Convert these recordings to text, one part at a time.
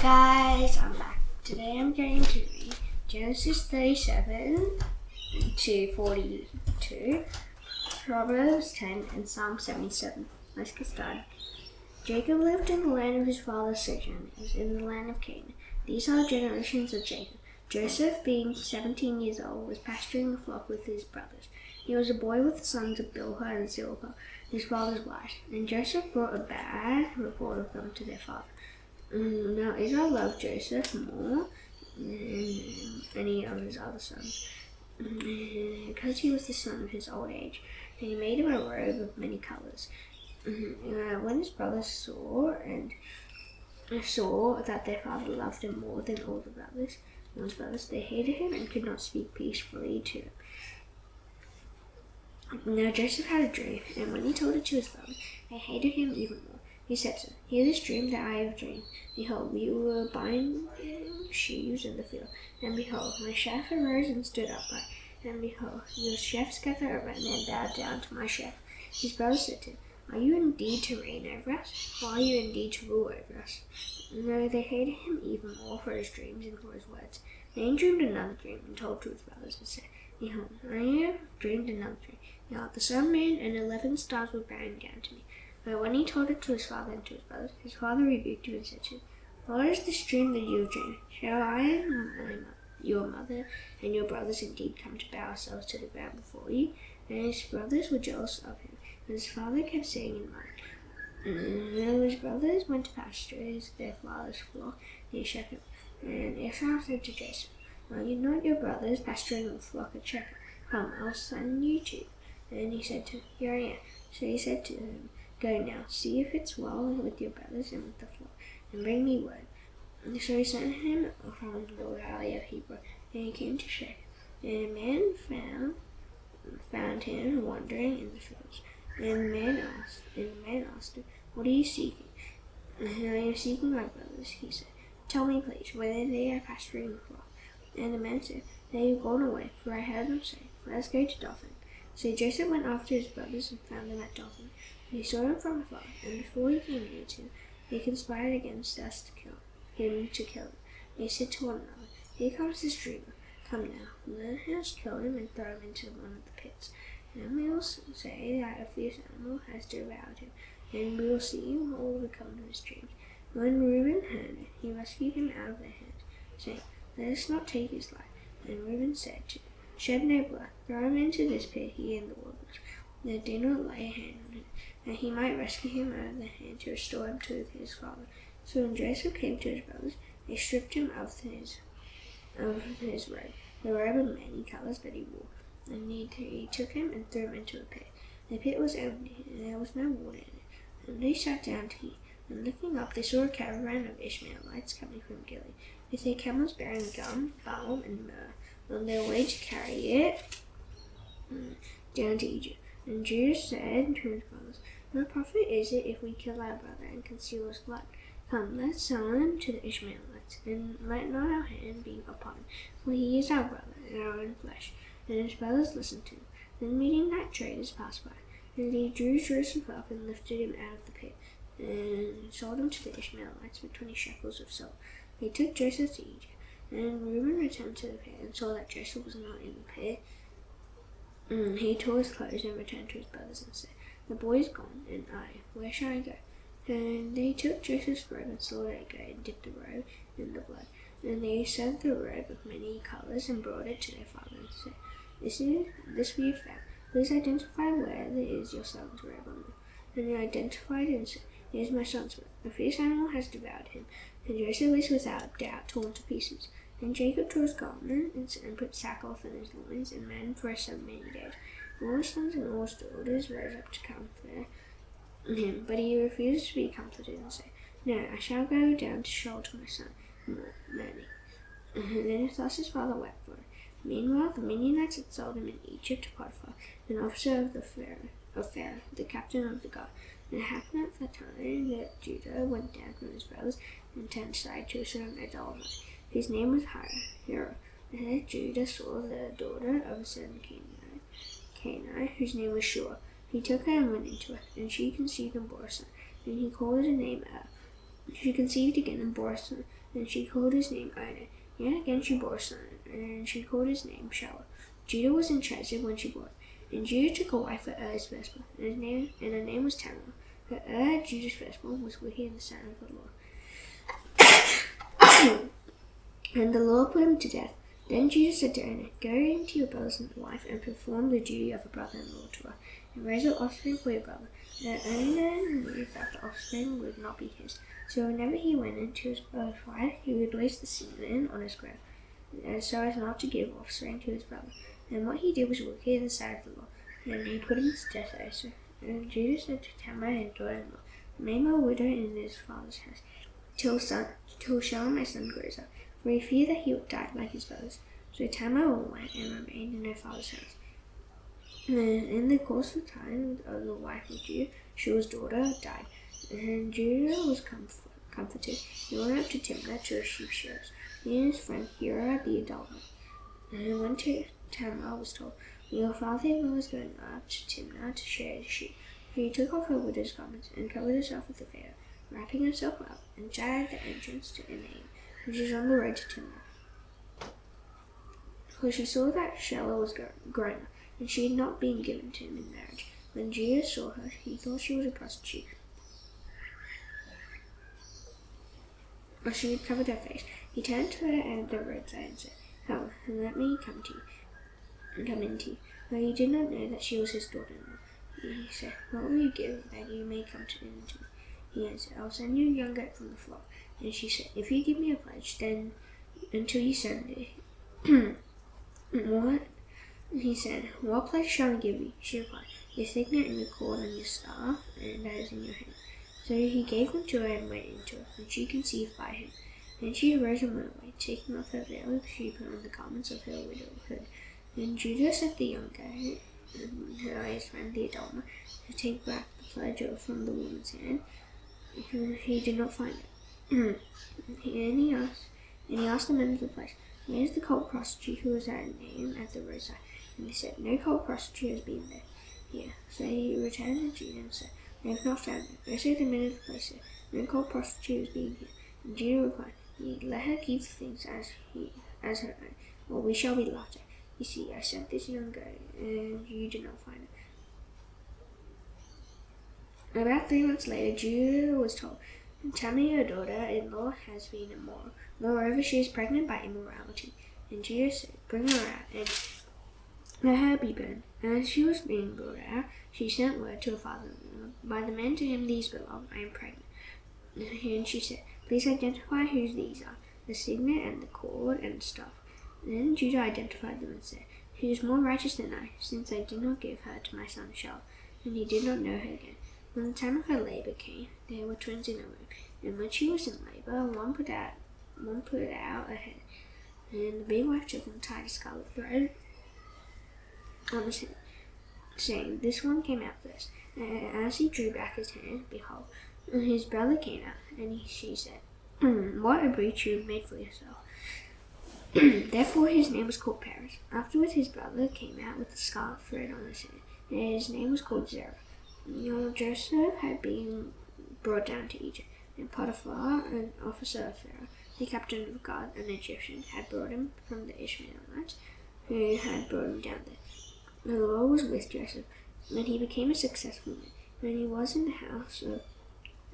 guys, I'm back. Today I'm going to read Genesis 37 to 42, Proverbs 10 and Psalm 77. Let's get started. Jacob lived in the land of his father C.Jun, as in the land of Canaan. These are the generations of Jacob. Joseph, being 17 years old, was pasturing the flock with his brothers. He was a boy with the sons of Bilhah and Zilpah, his father's wives, and Joseph brought a bad report of them to their father. Now Israel loved Joseph more than any of his other sons, because he was the son of his old age, and he made him a robe of many colors. When his brothers saw that their father loved him more than all the brothers, they hated him and could not speak peacefully to him. Now Joseph had a dream, and when he told it to his brothers, they hated him even more. He said to them, "Hear this dream that I have dreamed. Behold, we were binding sheaves in the field, and behold, my chef arose and stood upright. And behold, the chefs gathered around and bowed down to my chef." His brothers said to him, "Are you indeed to reign over us? Or are you indeed to rule over us?" No, they hated him even more for his dreams and for his words. Then he dreamed another dream and told to his brothers and said, "Behold, I have dreamed another dream. Behold, the sun, moon, and 11 stars were bowing down to me." But when he told it to his father and to his brothers, his father rebuked him and said to him, "What is this dream that you have dreamed? Shall I and your mother and your brothers indeed come to bow ourselves to the ground before you?" And his brothers were jealous of him, and his father kept saying in mind. Now his brothers went to pasture their father's flock near Shechem. And Esau said to Joseph, "Are you not your brothers pasturing the flock at Shechem? Come, I'll send you too." And he said to him, "Here I am." So he said to him, "Go now, see if it's well with your brothers and with the flock, and bring me word." And so he sent him from the valley of Hebron, and he came to Shechem. And a man found him wandering in the fields. And the man asked him, "What are you seeking?" "I am seeking my brothers," he said. "Tell me, please, whether they are pasturing the flock." And the man said, "They have gone away, for I heard them say, 'Let's go to Dothan.'" So Joseph went after his brothers and found them at Dothan. He saw him from afar, and before he came near to him, they conspired against us to kill him. They said to one another, "Here comes this dreamer. Come now, let us kill him and throw him into one of the pits. Then we will say that a fierce animal has devoured him, and we will see what will become of his dreams." When Reuben heard it, he rescued him out of their hands, saying, "Let us not take his life." And Reuben said to him, "Shed no blood. Throw him into this pit here in the wilderness. Now do not lay a hand on him, that he might rescue him out of their hand to restore him to his father." So when Joseph came to his brothers, they stripped him of his robe, the robe of many colors that he wore. And he took him and threw him into a pit. The pit was empty, and there was no water in it. And they sat down to eat. And looking up, they saw a caravan of Ishmaelites coming from Gilead, with their camels bearing gum, balm, and myrrh, on their way to carry it down to Egypt. And Judah said to his brothers, "What profit is it if we kill our brother and conceal his blood? Come, let's sell him to the Ishmaelites, and let not our hand be upon him, for he is our brother and our own flesh." And his brothers listened to him. Then meeting that traders passed by, and they drew Joseph up and lifted him out of the pit, and sold him to the Ishmaelites for 20 shekels of silver. They took Joseph to Egypt. And Reuben returned to the pit and saw that Joseph was not in the pit. He tore his clothes and returned to his brothers and said, "The boy is gone, and where shall I go?" And they took Joseph's robe and slaughtered a goat and dipped the robe in the blood. And they sent the robe of many colors and brought it to their father and said, This we have found. Please identify where there is your son's robe on them." And they identified it and said, "It is my son's robe. A fierce animal has devoured him." And Joseph was without doubt torn to pieces. Then Jacob tore his garment and put sackcloth in his loins and mourned for so many days. All his sons and all his daughters rose up to comfort him, but he refused to be comforted and said, "No, I shall go down to Sheol to my son, mourning." And then thus his father wept for him. Meanwhile, the Midianites had sold him in Egypt to Potiphar, an officer of Pharaoh, the captain of the guard. And it happened at that time that Judah went down from his brothers and turned aside to a certain Adullamite, whose name was Hira. And then Judah saw the daughter of a certain Canaanite, whose name was Shua. He took her and went into her, and she conceived and bore a son, and he called his name Er. She conceived again and bore a son, and she called his name Onan. Yet again she bore a son, and she called his name Shelah. Judah was enchanted when she bore him, and Judah took a wife for his firstborn, and her name was Tamar. But Judah's firstborn, was wicked in the sight of the Lord. And the Lord put him to death. Then Judah said to Onan, "Go into your brother's wife, and perform the duty of a brother-in-law to her, and raise an offspring for your brother." But Onan knew that the offspring would not be his. So whenever he went into his brother's wife, he would waste the semen on his grave, so as not to give offspring to his brother. And what he did was wicked in the sight of the Lord, and he put him to death also. And Judah said to Tamar his daughter-in-law, "Remain my widow in his father's house, till Shelah my son grows up, for he feared that he would die like his brothers." So Tamar went and remained in her father's house. And in the course of time of the wife of Judah, Shul's daughter died, and Judah was comforted. He went up to Timnah to the sheep shearers, he and his friend Hira the adulterer. And when Tamar was told, "Your father-in-law is going up to Timnah to shear the sheep," she took off her widow's garments and covered herself with a veil, wrapping herself up, and sat at the entrance to Enaim, which is on the road to Timnah. For she saw that Shelah was grown up, and she had not been given to him in marriage. When Judah saw her, he thought she was a prostitute, but she had covered her face. He turned to her at the roadside and said, "Come, and let me come in to you." But he did not know that she was his daughter-in-law. He said, "What will you give that you may come in to me?" He answered, "I will send you a young goat from the flock." And she said, "If you give me a pledge, then until you send it." "What?" He said, "What pledge shall I give you?" She replied, "Your signet and the cord and your staff, and that is in your hand." So he gave them to her and went into her, and she conceived by him. Then she arose and went away. Taking off her veil, she put on the garments of her widowhood. Then Judah sent the young goat, his friend the adulterer, to take back the pledge from the woman's hand. He did not find it. And he asked the men of the place, "Where is the cult prostitute who was at Enaim at the roadside?" And they said, "No cult prostitute has been there here." So he returned to Judah and said, "They have not found her." Also the men of the place said, "No cult prostitute has been here." And Judah replied, "Let her keep the things as her own, or we shall be laughed at. You see, I sent this young goat, and you did not find it." About 3 months later, Judah was told, "Tamar, your daughter-in-law, has been immoral. Moreover, she is pregnant by immorality." And Judah said, "Bring her out, and let her be burned." And as she was being brought out, she sent word to her father-in-law, "By the men to whom these belong, I am pregnant." And she said, "Please identify who these are, the signet and the cord and the staff." Then Judah identified them and said, "She is more righteous than I, since I did not give her to my son Shelah." And he did not know her again. When the time of her labor came, there were twins in her womb. And when she was in labor, one put out her head. And the midwife took and tied a scarlet thread on his head, saying, "This one came out first." And as he drew back his hand, behold, his brother came out. And she said, "What a breach you have made for yourself." Therefore his name was called Perez. Afterwards his brother came out with the scarlet thread on his head, and his name was called Zerah. Joseph had been brought down to Egypt, and Potiphar, an officer of Pharaoh, the captain of guard, an Egyptian, had brought him from the Ishmaelites, who had brought him down there. The Lord was with Joseph, and he became a successful man. When he was in the house of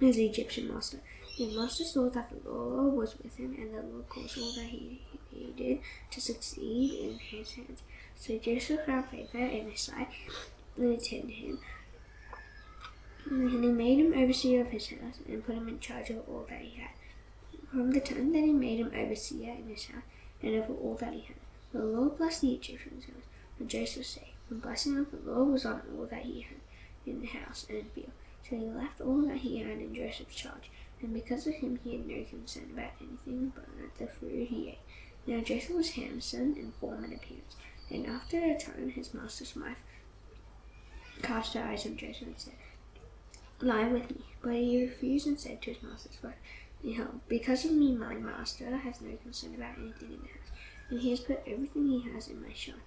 his Egyptian master, his master saw that the Lord was with him, and the Lord caused all that he did to succeed in his hands. So Joseph found favor in his sight, and attended him. And he made him overseer of his house, and put him in charge of all that he had. From the time that he made him overseer in his house, and over all that he had, the Lord blessed the Egyptian's house. And Joseph said, "The blessing of the Lord was on all that he had in the house and in the field." So he left all that he had in Joseph's charge, and because of him he had no concern about anything but the food he ate. Now Joseph was handsome in form and appearance, and after a time his master's wife cast her eyes on Joseph and said, "Lie with me." But he refused and said to his master's wife, "Behold, because of me my master has no concern about anything in the house, and he has put everything he has in my charge.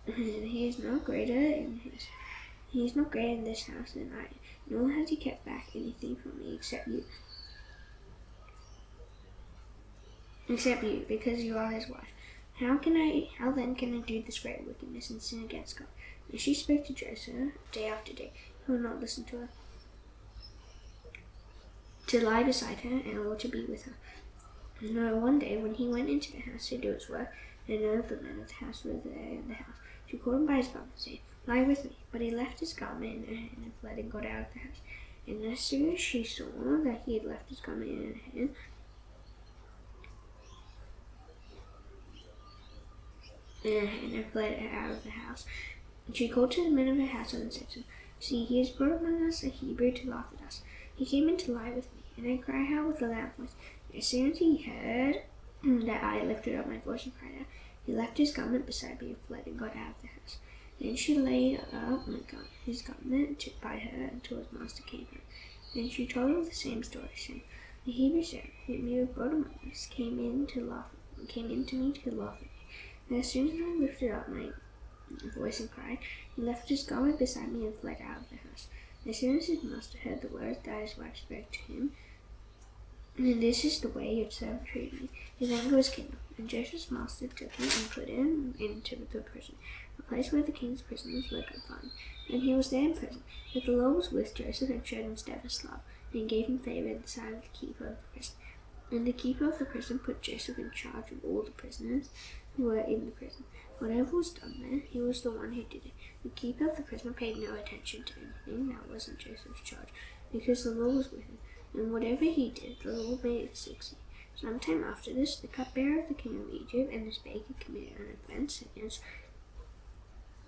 And he is not greater in this house than I am, nor has he kept back anything from me except you." except you, because you are his wife. How then can I do this great wickedness and sin against God? And she spoke to Joseph day after day. He would not listen to her, to lie beside her or to be with her. No, one day when he went into the house to do his work, and none of the men of the house were there in the house, she called him by his garment, saying, Lie with me. But he left his garment in her hand and fled and got out of the house. And as soon as she saw that he had left his garment in her hand, and fled out of the house, she called to the men of her household and said to them, See, he has brought among us a Hebrew to laugh at us. He came in to lie with me, and I cried out with a loud voice. As soon as he heard that I lifted up my voice and cried out, he left his garment beside me and fled and got out of the house. Then she laid up his garment by her until his master came home. Then she told him the same story, saying, The Hebrew servant whom you have brought among us came in to me to laugh at me. And as soon as I lifted up my voice and cried, he left his garment beside me and fled out of the house. As soon as his master heard the words that his wife spoke to him, and this is the way your servant treated me, his anger was kindled. And Joseph's master took him and put him into the prison, a place where the king's prisoners were confined. And he was there in prison. But the Lord was with Joseph and showed him steadfast love, and gave him favor in the sight of the keeper of the prison. And the keeper of the prison put Joseph in charge of all the prisoners who were in the prison. Whatever was done there, he was the one who did it. The keeper of the prison paid no attention to anything that was in Joseph's charge, because the Lord was with him. And whatever he did, the Lord made it succeed. Sometime after this, the cupbearer of the king of Egypt and his baker committed an offense against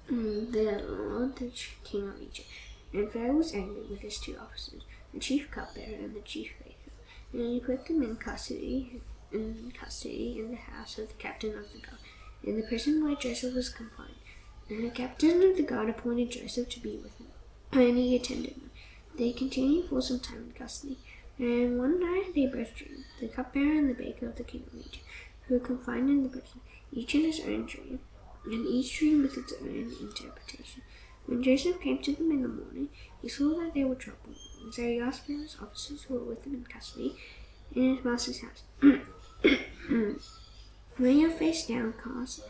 the Lord, the king of Egypt. And Pharaoh was angry with his two officers, the chief cupbearer and the chief baker. And he put them in custody in the house of the captain of the guard, in the prison where Joseph was confined. And the captain of the guard appointed Joseph to be with him, and he attended them. They continued for some time in custody. And one night they both dreamed, the cupbearer and the baker of the king of Egypt, who were confined in the prison, each in his own dream, and each dream with its own interpretation. When Joseph came to them in the morning, he saw that they were troubled, and so he asked Pharaoh's officers who were with him in custody in his master's house, When your faces downcast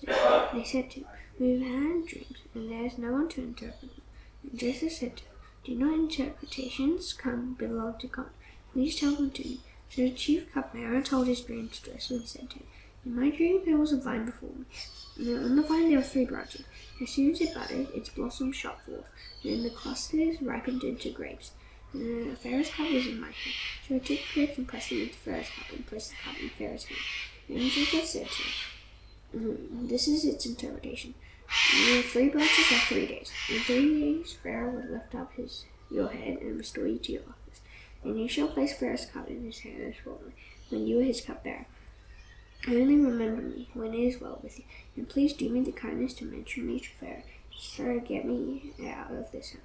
today, they said to him, We've had dreams, and there is no one to interpret them. And Joseph said to them, Do not interpretations belong to God? Please tell them to me. So the chief cupbearer told his dream to Joseph and said to him, In my dream there was a vine before me, and on the vine there were 3 branches. As soon as it budded, its blossoms shot forth, and the clusters ripened into grapes. And the Pharaoh's cup was in my hand. So I took the grapes and pressed them into Pharaoh's cup, and placed the cup in Pharaoh's hand. And Jacob said to him, This is its interpretation. The 3 branches are 3 days. In 3 days Pharaoh will lift up your head and restore you to your office. And you shall place Pharaoh's cup in his hand as formerly, when you were his cupbearer. Only remember me when it is well with you, and please do me the kindness to mention me to Pharaoh, so get me out of this house.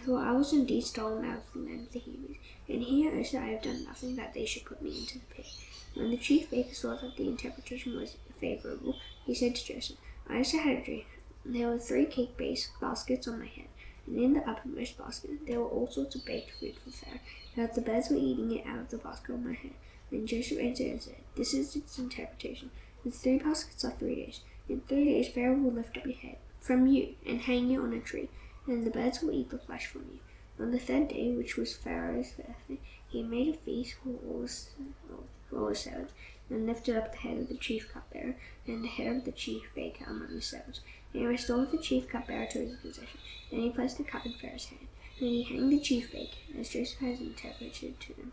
For I was indeed stolen out of the land of the Hebrews, and here also I have done nothing that they should put me into the pit. When the chief baker saw that the interpretation was favorable, he said to Joseph, I also had a dream. There were 3 cake baskets on my head, and in the uppermost basket there were all sorts of baked food for Pharaoh, but the birds were eating it out of the basket on my head. Then Joseph answered and said, This is its interpretation. The 3 baskets are 3 days. In 3 days Pharaoh will lift up your head from you and hang you on a tree, and the birds will eat the flesh from you. On the 3rd day, which was Pharaoh's birthday, he made a feast for all his servants, and lifted up the head of the chief cupbearer and the head of the chief baker among his servants. And he restored the chief cupbearer to his possession. Then he placed the cup in Pharaoh's hand. And he hanged the chief baker, as Joseph had interpreted to them.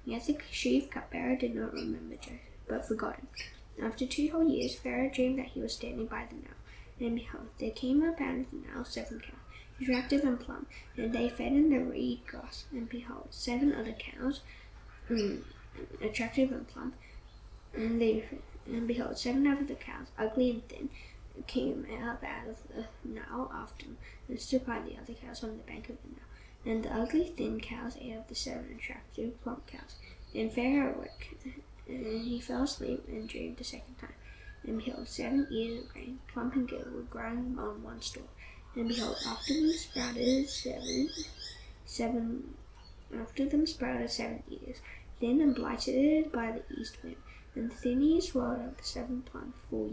Yet the chief cupbearer did not remember Joseph, but forgot him. After 2 whole years, Pharaoh dreamed that he was standing by the Nile. And behold, there came up out of the Nile 7 cows, attractive and plump, and they fed in the reed grass. And behold, 7 other cows, attractive and plump, and behold, 7 other cows, ugly and thin, came out of the Nile after them, and stood by the other cows on the bank of the Nile. And the ugly, thin cows ate of the 7 attractive, plump cows. And Pharaoh awoke, and he fell asleep and dreamed the 2nd time. And behold, 7 ears of grain, plump and good, were growing on one stalk. And behold, after them sprouted 7 ears, thin and blighted by the east wind, and the thin years swallowed up the 7 plant 4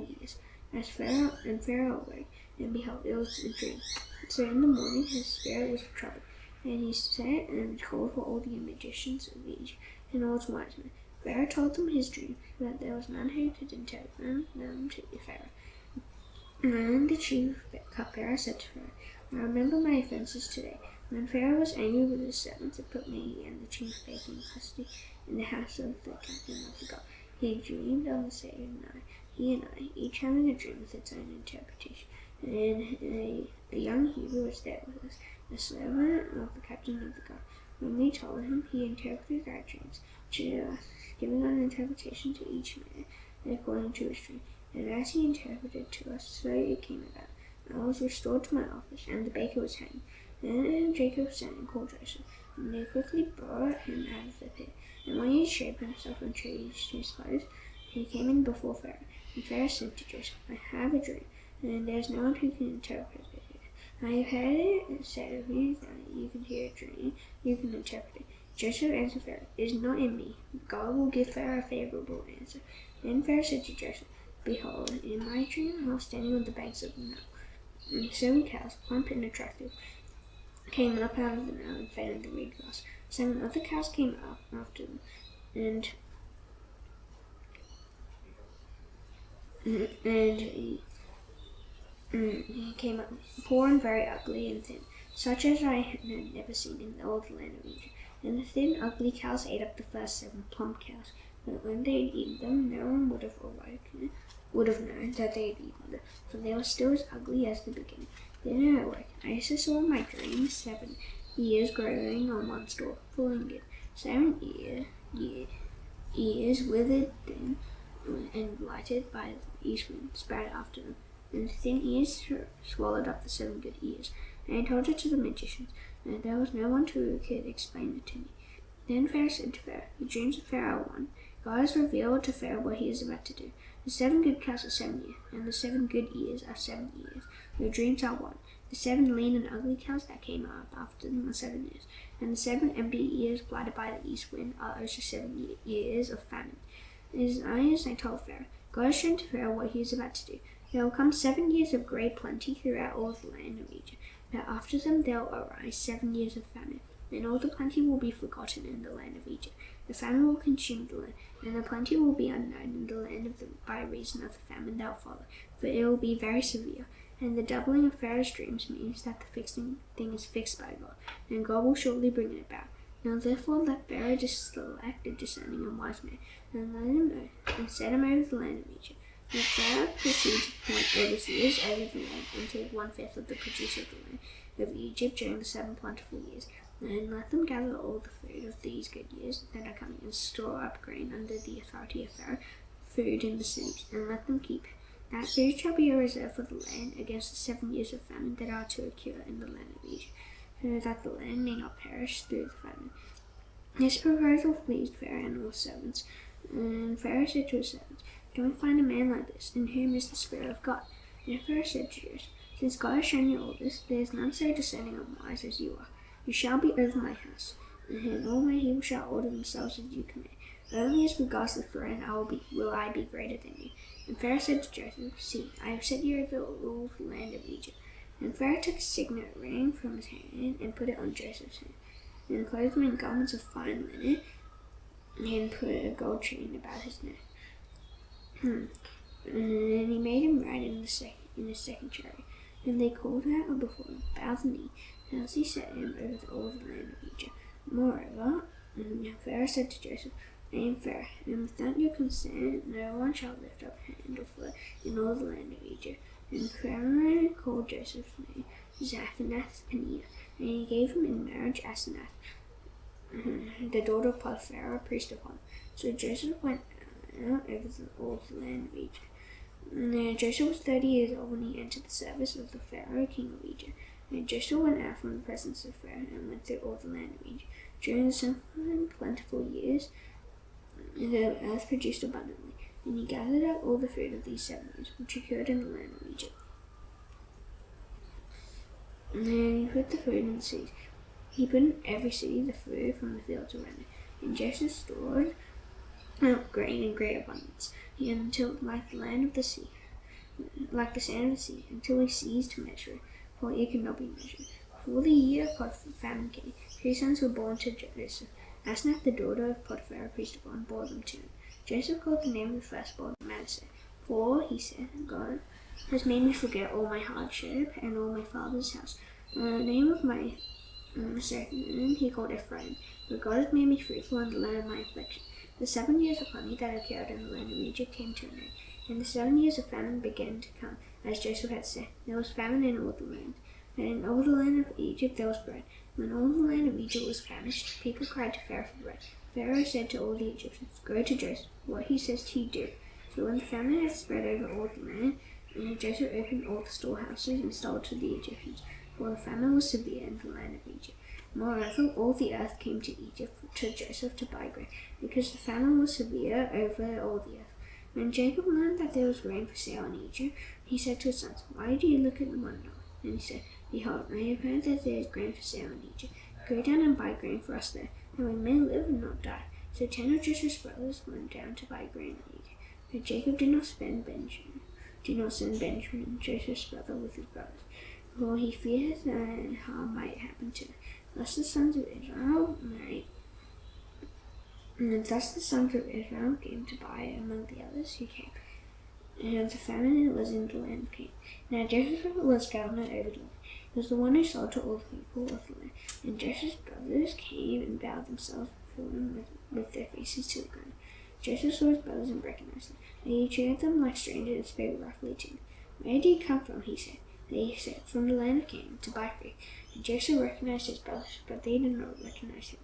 years. As Pharaoh awoke, and behold, it was a dream. So in the morning his spirit was troubled, and he sat and called for all the magicians of Egypt and all its wise men. Pharaoh told them his dream, but there was none who could interpret them to Pharaoh. And the chief cupbearer said to Pharaoh, I remember my offences today. When Pharaoh was angry with his servants and put me and the chief baker in custody in the house of the captain of the guard, he dreamed on the same night, he and I, each having a dream with its own interpretation. And a young Hebrew was there with us, the servant of the captain of the guard. When we told him, he interpreted our dreams to us, giving an interpretation to each man according to his dream. And as he interpreted to us, so it came about. I was restored to my office, and the baker was hanged. Then Jacob sent and called Joseph, and they quickly brought him out of the pit. And when he had shaved himself and changed his clothes, he came in before Pharaoh. And Pharaoh said to Joseph, I have a dream, and there is no one who can interpret it. I have heard it said of you that you can hear a dream, you can interpret it. Joseph answered Pharaoh, it is not in me. God will give Pharaoh a favorable answer. Then Pharaoh said to Joseph, behold, in my dream I was standing on the banks of the Nile, and 7 cows, plump and attractive, came up out of the Nile and fed on the reed grass. 7 other cows came up after them, and he came up poor and very ugly and thin, such as I had never seen in all the land of Egypt. And the thin, ugly cows ate up the first 7 plump cows. But when they had eaten them, no one would have known that they had eaten them, for they were still as ugly as the beginning. Then I awoke. I also saw in my dream 7 ears growing on one stalk, full and good. 7 ears withered thin and blighted by the east wind spread after them. And the thin ears swallowed up the 7 good ears. And I told it to the magicians, and there was no one who could explain it to me. Then Pharaoh said to Pharaoh, the dreams of Pharaoh are one. God has revealed to Pharaoh what he is about to do. The 7 good cows are 7 years, and the 7 good ears are 7 years. Your dreams are one. The 7 lean and ugly cows that came up after them are 7 years, and the 7 empty ears blighted by the east wind are also 7 years of famine. As I told Pharaoh, God has shown to Pharaoh what he is about to do. There will come 7 years of great plenty throughout all the land of Egypt, but after them there will arise 7 years of famine. Then all the plenty will be forgotten in the land of Egypt. The famine will consume the land, and the plenty will be unknown in the land of them by reason of the famine that will follow, for it will be very severe. And the doubling of Pharaoh's dreams means that the fixing thing is fixed by God, and God will surely bring it about. Now therefore let Pharaoh just select a discerning and wise man, and let him know, and set him over the land of Egypt. Let Pharaoh proceed to appoint overseers over the land, and take 1/5 of the produce of the land of Egypt during the 7 plentiful years. And let them gather all the food of these good years that are coming, and store up grain under the authority of Pharaoh, food in the cities, and let them keep it. That food shall be a reserve for the land against the 7 years of famine that are to occur in the land of Egypt, so that the land may not perish through the famine. This proposal pleased Pharaoh and all servants. And Pharaoh said to his servants, can we find a man like this, in whom is the Spirit of God? And Pharaoh said to Joseph, since God has shown you all this, there is none so discerning and wise as you are. You shall be over my house, and all my people shall order themselves as you command. Only as regards the throne will I be greater than you. And Pharaoh said to Joseph, see, I have set you over all the land of Egypt. And Pharaoh took a signet ring from his hand and put it on Joseph's hand, and clothed him in garments of fine linen, and put a gold chain about his neck. And he made him ride in his second chariot. And they called out before him, bow the knee. Thus he set him over all the land of Egypt. Moreover, Pharaoh said to Joseph, I am Pharaoh, and without your consent no one shall lift up hand or foot in all the land of Egypt. And Pharaoh called Joseph's name Zaphanath-Paneah, and he gave him in marriage Asenath, the daughter of Potiphar, priest of On. So Joseph went out over all the land of Egypt. And Joseph was 30 years old when he entered the service of the Pharaoh, king of Egypt. And Joseph went out from the presence of Pharaoh and went through all the land of Egypt. During the 7 plentiful years, the earth produced abundantly, and he gathered up all the food of these 7 years, which occurred in the land of Egypt. And then he put the food in the cities. He put in every city the food from the fields around it. and Joseph stored up grain in great abundance, until like the land of the sea, like the sand of the sea, until he ceased to measure it, for it could not be measured. Before the year of famine came, 3 sons were born to Joseph. Asenath, the daughter of Potiphar, a priest of God, bore them to him. Joseph called the name of the firstborn Manasseh, for, he said, God has made me forget all my hardship and all my father's house. The name of my second he called Ephraim, but God has made me fruitful in the land of my affliction. The 7 years of honey that occurred in the land of Egypt came to an end, and the 7 years of famine began to come, as Joseph had said. There was famine in all the land, and in all the land of Egypt there was bread. When all the land of Egypt was famished, people cried to Pharaoh for bread. Pharaoh said to all the Egyptians, Go to Joseph, what he says to you do. So when the famine had spread over all the land, Joseph opened all the storehouses and sold to the Egyptians, for the famine was severe in the land of Egypt. Moreover, all the earth came to Egypt to Joseph to buy grain, because the famine was severe over all the earth. When Jacob learned that there was grain for sale in Egypt, he said to his sons, Why do you look at one another? And he said, Behold, I have heard that there is grain for sale in Egypt. Go down and buy grain for us there, and we may live and not die. So 10 of Joseph's brothers went down to buy grain in Egypt. But Jacob did not send Benjamin, Joseph's brother, with his brothers, for he feared that harm might happen to him. Thus the sons of Israel came to buy among the others who came. And the famine was in the land of Canaan. Now Joseph was governor over the land. He was the one who sold to all the people of the land. And Joseph's brothers came and bowed themselves before him with their faces to the ground. Joseph saw his brothers and recognized them. And he treated them like strangers and spoke roughly to them. Where do you come from? He said. They said, From the land of Canaan, to buy food. And Joseph recognized his brothers, but they did not recognize him.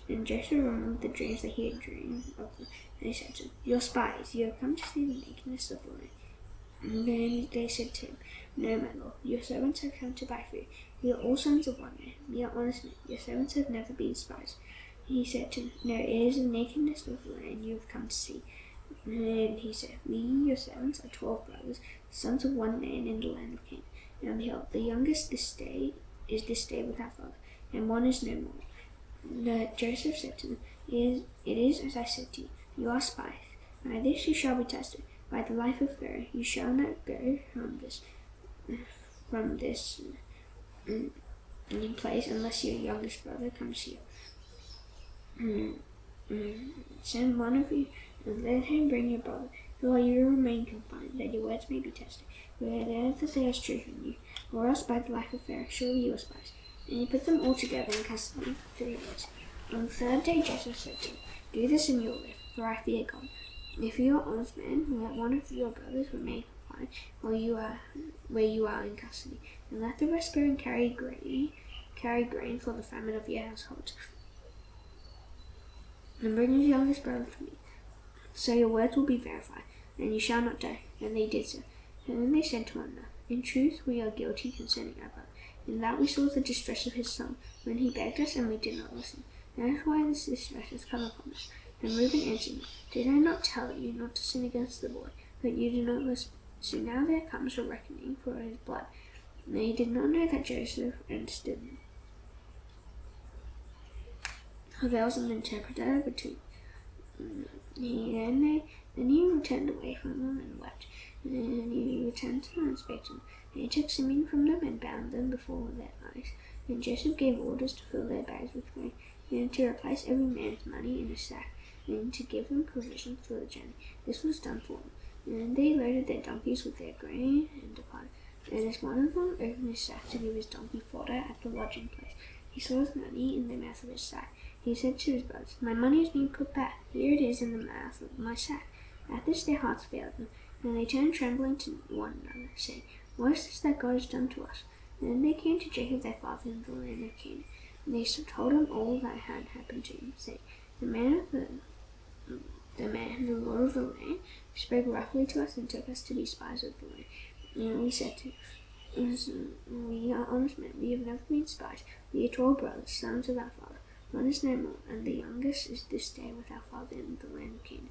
And Joseph remembered the dreams that he had dreamed of them. And he said to them, You are spies. You have come to see the nakedness of the land. And then they said to him, No, my lord, your servants have come to buy food. We are all sons of one man. We are honest men. Your servants have never been spies. He said to them, No, it is the nakedness of the land you have come to see. And he said, We, your servants, are 12 brothers, sons of one man in the land of Canaan. And behold, the youngest is this day with our father, and one is no more. But Joseph said to them, It is as I said to you, you are spies. By this you shall be tested. By the life of Pharaoh, you shall not go from this place unless your youngest brother comes here. Send one of you and let him bring your brother, while you remain confined, that your words may be tested, whether there is truth in you, or else by the life of Pharaoh, surely you are spies. And he put them all together in custody for 3 days. On the 3rd day Joseph said to them, Do this and you will live, for I fear God. If you are honest men, let one of your brothers remain confined where you are in custody, and let the rest go and carry grain for the famine of your household. And bring your youngest brother to me, so your words will be verified, and you shall not die. And they did so. And then they said to one another, In truth, we are guilty concerning our brother, in that we saw the distress of his son when he begged us, and we did not listen. That is why this distress has come upon us. And Reuben answered me, Did I not tell you not to sin against the boy? But you did not listen. So now there comes a reckoning for his blood. And they did not know that Joseph understood them. For there was an interpreter between them. Then he returned away from them and wept. And he returned to them and spake to them. And he took Simeon from them and bound them before their eyes. And Joseph gave orders to fill their bags with grain, and to replace every man's money in a sack, and to give them provisions for the journey. This was done for them. And they loaded their donkeys with their grain and departed. And as one of them opened his sack to give his donkey fodder at the lodging place, he saw his money in the mouth of his sack. He said to his brothers, My money has been put back. Here it is in the mouth of my sack. At this their hearts failed them, and they turned trembling to one another, saying, What is this that God has done to us? And then they came to Jacob their father in the land of Canaan. And they told him all that had happened to him, saying, The Lord of the land, spoke roughly to us and took us to be spies of the land. And we said to him, We are honest men, we have never been spies. We are 12 brothers, sons of our father. One is no more, and the youngest is this day with our father in the land of Canaan.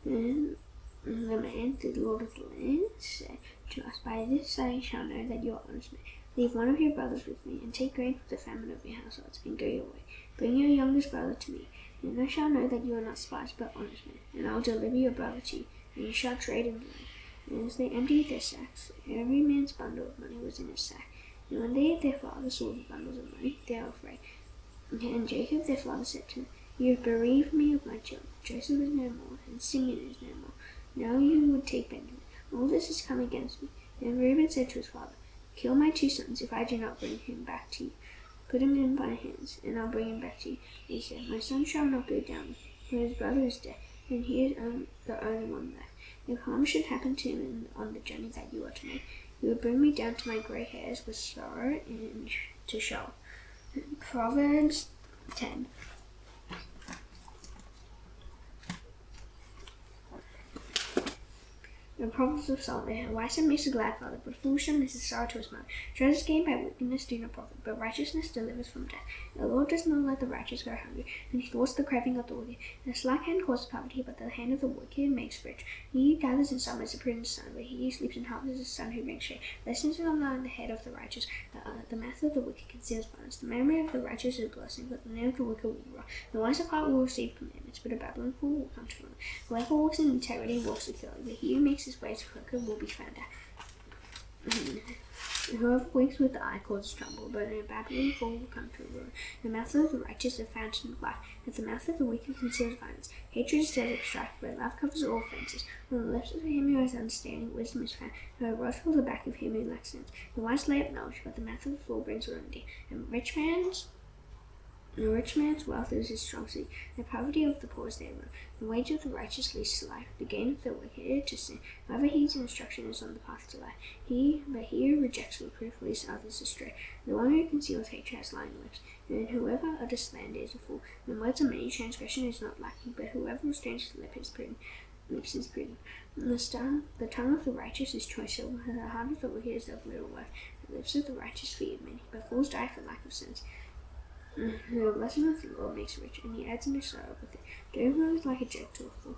Then the man, the Lord of the land, said to us, By this I shall know that you are honest men, Leave one of your brothers with me, and take grain for the famine of your households, and go your way. Bring your youngest brother to me, and I shall know that you are not spies, but honest men. And I will deliver your brother to you, and you shall trade in the land. And as they emptied their sacks, every man's bundle of money was in his sack. And when their father saw the bundles of money, they were afraid. And Jacob their father said to them, You have bereaved me of my children. Joseph is no more, and Simeon is no more. Now you would take Benjamin. All this has come against me. Then Reuben said to his father, Kill my 2 sons if I do not bring him back to you. Put him in my hands, and I'll bring him back to you. He said, My son shall not go down, for his brother is dead, and he is the only one left. If harm should happen to him on the journey that you are to make, you will bring me down to my grey hairs with sorrow and to Sheol. Proverbs 10. The Proverbs of Solomon. A wise son makes a glad father, but a foolish son is a sorrow to his mother. Treasures gained by wickedness do not profit, but righteousness delivers from death. The Lord does not let the righteous go hungry, and he thwarts the craving of the wicked. The slack hand causes poverty, but the hand of the wicked makes rich. He who gathers in summer is a prudent son, but he who sleeps in harvest is a son who brings shame. Blessings are on the head of the righteous. The mouth of the wicked conceals violence. The memory of the righteous is a blessing, but the name of the wicked will rot. The wise of heart will receive commandments, but a babbling fool will come to ruin. Whoever walks in integrity walks securely, but he who makes his ways crooked will be found out. Whoever winks with the eye causes trouble, but a babbling fool will come to ruin. The mouth of the righteous is a fountain of life, but the mouth of the wicked conceals violence. Hatred stirs up strife, but love covers all offences. On the lips of him who has understanding, wisdom is found, but a rod for the back of him who lacks sense. The wise lay up knowledge, but the mouth of the fool brings ruin. And a rich man's wealth is his strong suit. The poverty of the poor is their ruin. The wage of the righteous leads to life. The gain of the wicked to sin. Whoever heeds instruction is on the path to life. But he who rejects reproof leads others astray. The one who conceals hatred has lying lips, and whoever utters slander is a fool. The words of many transgression is not lacking, but whoever restrains his lips is prudent. The tongue of the righteous is choice silver, and the heart of the wicked is of little worth. The lips of the righteous feed many, but fools die for lack of sense. The blessing of the Lord makes rich, and he adds no sorrow with it. Doing is like a joke to a fool.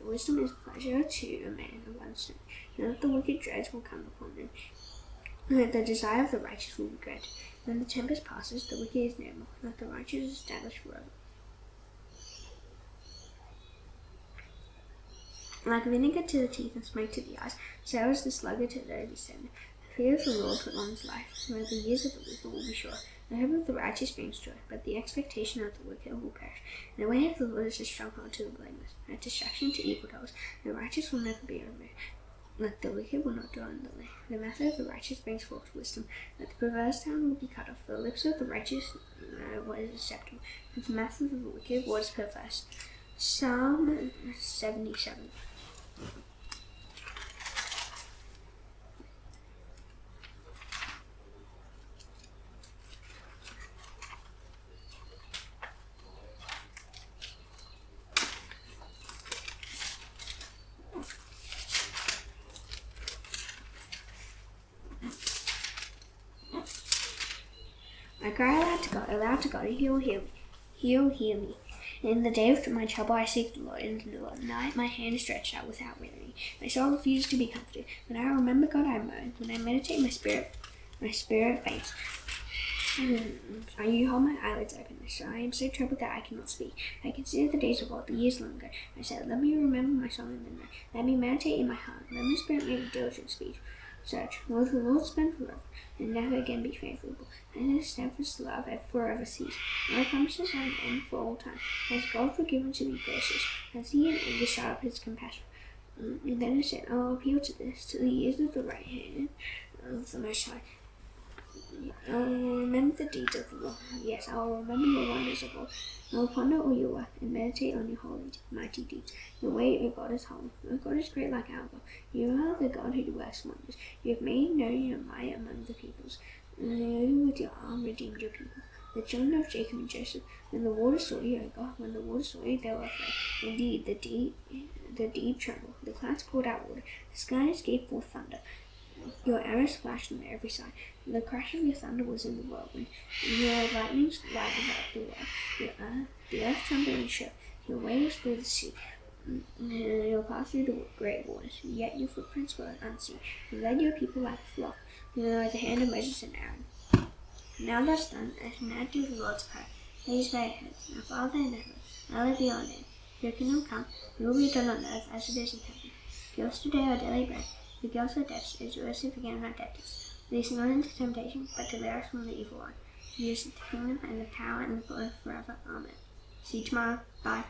Wisdom is pleasure to a man of understanding. None of the wicked dreads will come upon them. The desire of the righteous will be granted. When the tempest passes, the wicked is no more. Let the righteous is established forever. Like vinegar to the teeth and smoke to the eyes, so is the sluggard to those who sin. The fear of the Lord prolongs life, where the years of the wicked will be short. The hope of the righteous brings joy, but the expectation of the wicked will perish. And the way of the Lord is a stronghold to the blameless, a distraction to evildoers. The righteous will never be removed, but the wicked will not dwell in the land. The mouth of the righteous brings forth wisdom, but the perverse tongue will be cut off. The lips of the righteous what is acceptable, but the mouth of the wicked what is perverse. Psalm 77. I cry aloud to God, and he will hear me. He will hear me. In the day of my trouble I seek the Lord, and in the night my hand is stretched out without wearying. My soul refuses to be comforted. When I remember God, I moan. When I meditate, my spirit faints. You hold my eyelids open, so I am so troubled that I cannot speak. I consider the days of old, the years long ago. I said, Let me remember my song in the night. Let me meditate in my heart. Let my spirit make a diligent speech. Search, will the Lord spend forever, and never again be favorable, and his steadfast love forever cease. My promises have an end for all time. Has God forgiven to be gracious? Has he in anger shut up his compassion? And then I said, I will appeal to the years of the right hand of the Most High. I will remember the deeds of the Lord. Yes, I will remember your wonders of old. I will ponder all your work and meditate on your holy, mighty deeds. Your way, O God, is holy. O God is great like our God. You are the God who works wonders. You have made known your might among the peoples. And you with your arm redeemed your people, the children of Jacob and Joseph. When the waters saw you, O God, when the waters saw you, they were afraid. Indeed, the deep trembled. The clouds poured out water. The skies gave forth thunder. Your arrows flashed on every side. The crash of your thunder was in the whirlwind. Your lightnings lighted up the world. The earth trembled and shook. Your way was through the sea. Your path through the great waters. Yet your footprints were unseen. You led your people like a flock. the Lord the hand of Moses and Aaron. Now that's done, I shall now do the Lord's Prayer. Raise thy heads. Our Father in heaven, hallowed be your name. Your kingdom come, your will be done on earth as it is in heaven. Give us today our daily bread. Forgive us our debts, as we also forgive our debtors. Lead us not into temptation, but deliver us from the evil one. For yours is the kingdom, and the power, and the glory forever. Amen. See you tomorrow. Bye.